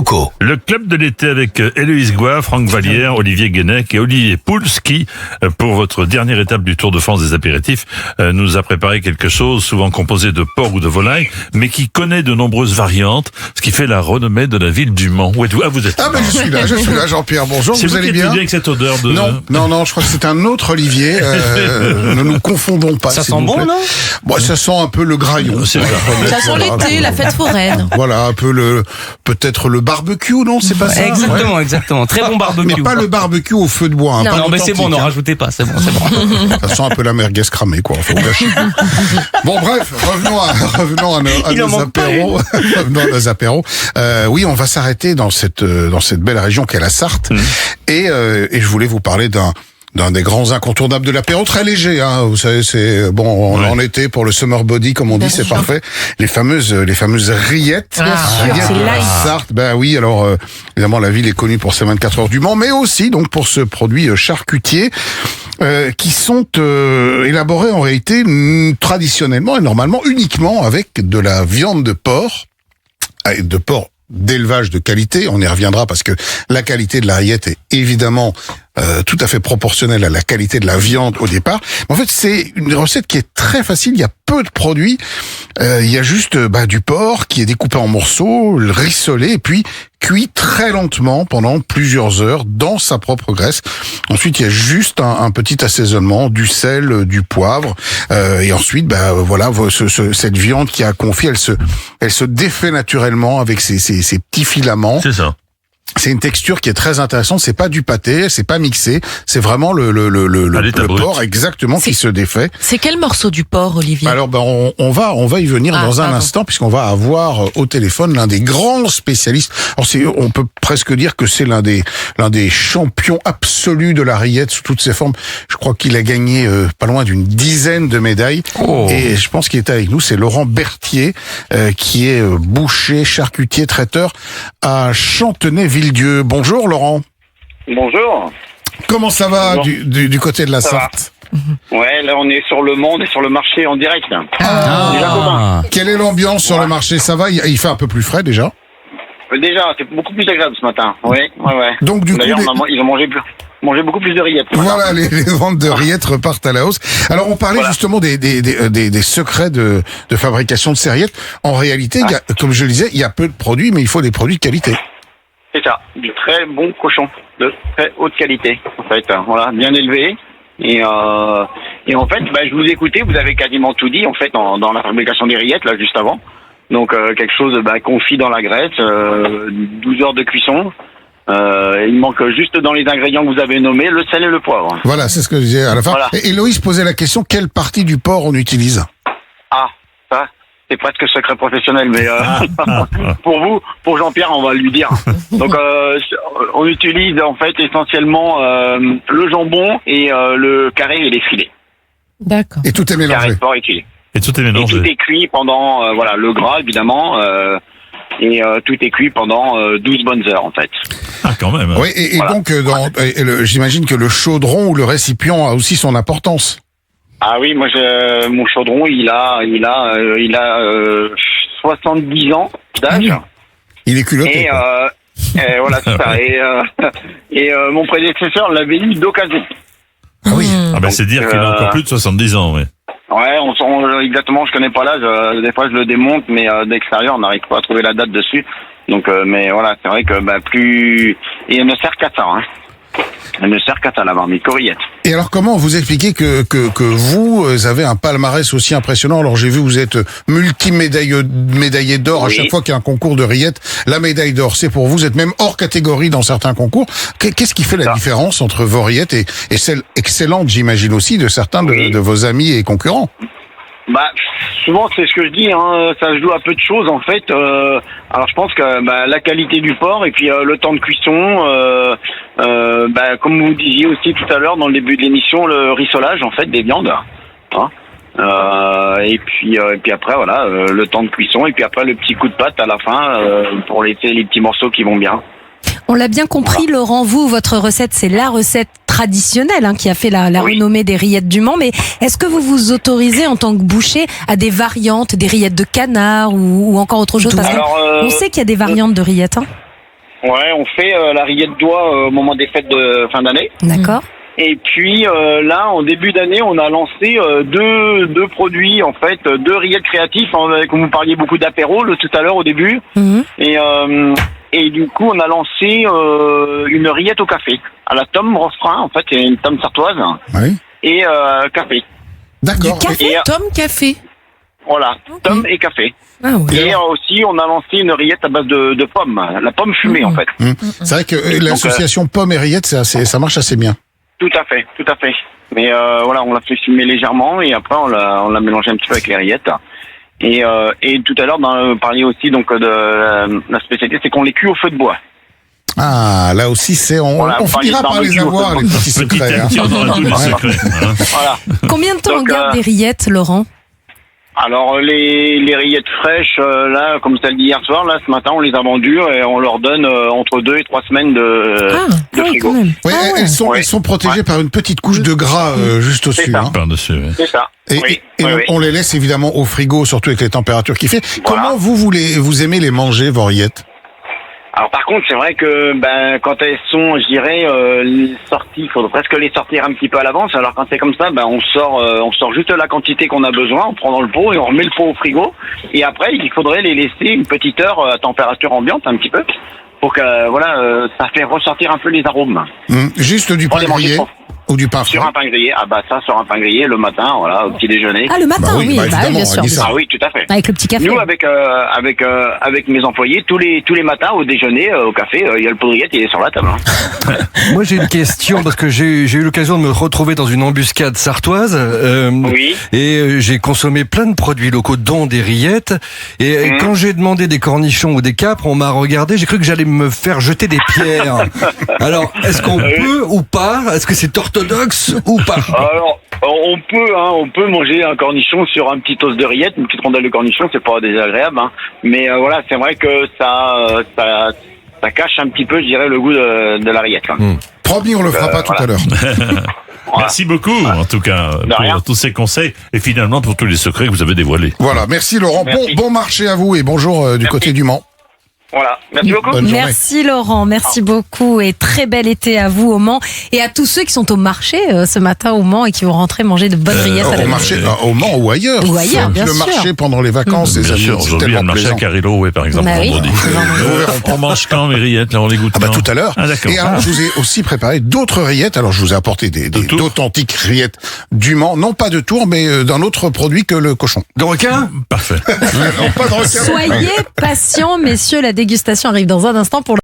Foucault. Le club de l'été avec Héloïse Goua, Franck Vallière, Olivier Guenec et Olivier Pouls qui, pour votre dernière étape du Tour de France des apéritifs, nous a préparé quelque chose souvent composé de porc ou de volaille, mais qui connaît de nombreuses variantes, ce qui fait la renommée de la ville du Mans. Où êtes-vous ? Ah, vous êtes. Ah, ben je suis là, Jean-Pierre. Bonjour, C'est vous allez bien ? avec cette odeur de. Non, je crois que c'est un autre Olivier. Ne nous confondons pas. Ça s'il sent vous bon, plaît. non ? Bon, ça sent un peu le graillon. C'est ça. Ça sent l'été, la fête foraine. Voilà, un peu peut-être le barbecue, non ? C'est pas ça ? Exactement. Très bon barbecue. Mais pas le barbecue au feu de bois. Hein, Non. pas Non, mais c'est bon, l'authentique, n'en hein. rajoutez pas, c'est bon. Ça sent un peu la merguez cramée, quoi. Faut gâcher. Bon, bref, revenons à nos apéros. Revenons à nos apéros. Oui, on va s'arrêter dans cette belle région qu'est la Sarthe. Et je voulais vous parler d'un des grands incontournables de l'apéro, très léger, hein. Vous savez, c'est bon, en été pour le summer body, comme on dit, c'est parfait. Les fameuses rillettes. Bien sûr, Rillettes c'est de la light. Sarthe. Ben oui, alors évidemment la ville est connue pour ses 24 heures du Mans, mais aussi donc pour ce produit charcutier qui sont élaborés en réalité traditionnellement et normalement uniquement avec de la viande de porc d'élevage de qualité. On y reviendra parce que la qualité de la rillette est évidemment tout à fait proportionnelle à la qualité de la viande au départ. Mais en fait, c'est une recette qui est très facile. Il y a peu de produits. Il y a juste du porc qui est découpé en morceaux, rissolé et puis cuit très lentement pendant plusieurs heures dans sa propre graisse. Ensuite, il y a juste un petit assaisonnement, du sel, du poivre, et ensuite, voilà, cette viande qui a confit, elle se défait naturellement avec ses petits filaments. C'est ça. C'est une texture qui est très intéressante. C'est pas du pâté, c'est pas mixé. C'est vraiment le porc exactement qui se défait. C'est quel morceau du porc, Olivier ? Alors, on va y venir dans un instant puisqu'on va avoir au téléphone l'un des grands spécialistes. Alors on peut presque dire que c'est l'un des champions absolus de la rillette sous toutes ses formes. Je crois qu'il a gagné pas loin d'une dizaine de médailles. Oh. Et je pense qu'il est avec nous. C'est Laurent Berthier, qui est boucher, charcutier, traiteur à Chantenay-Villedieu. Bonjour Laurent. Bonjour. Comment ça va Bonjour. du côté de la Ça va. Sarthe? Ouais, là on est sur le Mans, on est sur le marché en direct. Là. Déjà, Ah. Quelle est l'ambiance sur le marché? Ça va? Il fait un peu plus frais déjà? Déjà, c'est beaucoup plus agréable ce matin. Ouais. Donc du coup, D'ailleurs, ils ont mangé beaucoup plus de rillettes. ce matin. voilà, les ventes de rillettes repartent à la hausse. Alors on parlait justement des secrets de fabrication de ces rillettes. En réalité, il y a, comme je le disais, il y a peu de produits, mais il faut des produits de qualité. C'est ça, du très bon cochon, de très haute qualité, en fait. Voilà, bien élevé. Et en fait, je vous écoutais, vous avez quasiment tout dit, en fait, dans la fabrication des rillettes, là, juste avant. Donc, quelque chose confit dans la graisse, 12 heures de cuisson. Il manque juste dans les ingrédients que vous avez nommés, le sel et le poivre. Voilà, c'est ce que je disais à la fin. Voilà. Et Héloïse posait la question, quelle partie du porc on utilise? Ah, ça, c'est presque secret professionnel, mais pour Jean-Pierre, on va lui dire. Donc, on utilise en fait essentiellement le jambon et le carré et les filets. D'accord. Et tout est Carré mélangé. de porc et filet. Et tout est Et mélangé. tout est cuit pendant, le gras évidemment, et tout est cuit pendant 12 bonnes heures en fait. Ah, quand même. Oui, et Voilà. donc, j'imagine que le chaudron ou le récipient a aussi son importance. Ah oui, moi mon chaudron, il a 70 ans d'âge. Il est culotté. Et quoi. voilà, c'est ça. Et mon prédécesseur l'avait eu d'occasion. Ah oui. Ah, c'est dire qu'il a encore plus de 70 ans, oui. Ouais, exactement, je connais pas l'âge. Des fois, je le démonte, mais d'extérieur, on n'arrive pas à trouver la date dessus. Donc, mais voilà, c'est vrai que plus... Et elle ne sert qu'à ça, hein. Elle ne sert qu'à ça, la marmite corillette. Et alors, comment vous expliquez que vous avez un palmarès aussi impressionnant? Alors, j'ai vu, vous êtes médaillé d'or à Oui. chaque fois qu'il y a un concours de rillettes. La médaille d'or, c'est pour vous. Vous êtes même hors catégorie dans certains concours. Qu'est-ce qui fait la différence entre vos rillettes et celles excellentes, j'imagine aussi, de certains de vos amis et concurrents? Souvent, c'est ce que je dis, hein, ça se joue à peu de choses, en fait. Alors, je pense que la qualité du porc et puis le temps de cuisson, comme vous disiez aussi tout à l'heure dans le début de l'émission, le rissolage, en fait, des viandes. Hein. Et puis après, voilà, le temps de cuisson et puis après le petit coup de patte à la fin pour laisser les petits morceaux qui vont bien. On l'a bien compris, Laurent, votre recette, c'est la recette traditionnelle qui a fait la renommée des rillettes du Mans. Mais est-ce que vous vous autorisez en tant que boucher à des variantes, des rillettes de canard ou encore autre chose? Parce qu'on sait qu'il y a des variantes de rillettes. Ouais, on fait la rillette d'oie au moment des fêtes de fin d'année. D'accord. Et puis là, en début d'année, on a lancé deux produits, en fait, 2 rillettes créatifs. Comme vous parliez beaucoup d'apéro tout à l'heure au début. Mhm. Et du coup, on a lancé une rillette au café. À la tome refrain, en fait, c'est une tome sartoise. Oui. Et café. D'accord. Du café, Et, Tom Café. Voilà, tome et café. Ah oui. Et aussi, on a lancé une rillette à base de pommes. La pomme fumée, en fait. C'est vrai que l'association pomme et rillettes, ça marche assez bien. Tout à fait, tout à fait. Mais voilà, on l'a fait fumer légèrement et après on l'a mélangé un petit peu avec les rillettes. Et tout à l'heure, vous parliez aussi donc de la spécialité, c'est qu'on les cuit au feu de bois. Ah, là aussi, Voilà, on finira par les avoir, les petits Petit secrets. à petit, on aura tous les secrets. Hein. Voilà. Combien de temps on Donc, garde des rillettes, Laurent? Alors les rillettes fraîches, là, comme celle d'hier soir, là, ce matin, on les a vendues et on leur donne entre 2 et 3 semaines de Oui, frigo. quand même. Oui, Ah ouais. elles sont protégées par une petite couche de gras juste au-dessus. ça. Hein. Par-dessus, ouais. C'est ça. Et, Oui, et oui, oui. on les laisse évidemment au frigo, surtout avec les températures qu'il fait. Voilà. Comment vous aimez les manger, vos rillettes? Alors par contre, c'est vrai que quand elles sont, je dirais, sorties, il faudrait presque les sortir un petit peu à l'avance. Alors quand c'est comme ça, on sort juste la quantité qu'on a besoin, on prend dans le pot et on remet le pot au frigo. Et après, il faudrait les laisser une petite heure à température ambiante, un petit peu, pour que ça fait ressortir un peu les arômes. Juste du Pour pain les manger grillé trop. ou du pain Sur frais? un pain grillé, ça sur un pain grillé le matin, voilà, au petit déjeuner. Ah, le matin, Bah oui, oui, bah bah, évidemment, bien elle sûr. dit ça. Ah oui, tout à fait. Avec le petit café. Nous, avec mes employés, tous les matins au déjeuner, au café, il y a le pot de rillette, il est sur la table. Hein. Moi, j'ai une question parce que j'ai eu l'occasion de me retrouver dans une embuscade sartoise. Oui. Et j'ai consommé plein de produits locaux, dont des rillettes. Et quand j'ai demandé des cornichons ou des capres, on m'a regardé. J'ai cru que j'allais me faire jeter des pierres. Alors, est-ce qu'on peut ou pas? Est-ce que c'est orthodoxe ou pas? Alors, on peut manger un cornichon sur un petit os de rillette, une petite rondelle de cornichon, c'est pas désagréable, hein. Mais voilà, c'est vrai que ça cache un petit peu, je dirais, le goût de la rillette. Hein. Promis, on le fera pas tout à l'heure. Voilà. Merci beaucoup, en tout cas, rien. pour tous ces conseils et finalement pour tous les secrets que vous avez dévoilés. Voilà, merci Laurent. Merci. Bon marché à vous et bonjour du côté du Mans. Voilà, merci beaucoup. Bonne journée. Merci Laurent, merci beaucoup et très bel été à vous au Mans et à tous ceux qui sont au marché ce matin au Mans et qui vont rentrer manger de bonnes rillettes à la Au maison. marché, au Mans ou ailleurs. Ou ailleurs, bien le sûr. marché pendant les vacances, les Bien amis, sûr, c'est aujourd'hui, il y a tellement le marché à plaisant. Carrillo, oui, par exemple, Bah oui. vendredi. On mange quand les rillettes, là, on les goûte Ah bah quand tout à l'heure. Ah, d'accord. Et alors, je vous ai aussi préparé d'autres rillettes. Alors, je vous ai apporté Tours. d'authentiques rillettes du Mans. Non pas de Tours, mais d'un autre produit que le cochon. De requin? Parfait. Non, pas de requin. Soyez patients messieurs, la dégustation arrive dans un instant pour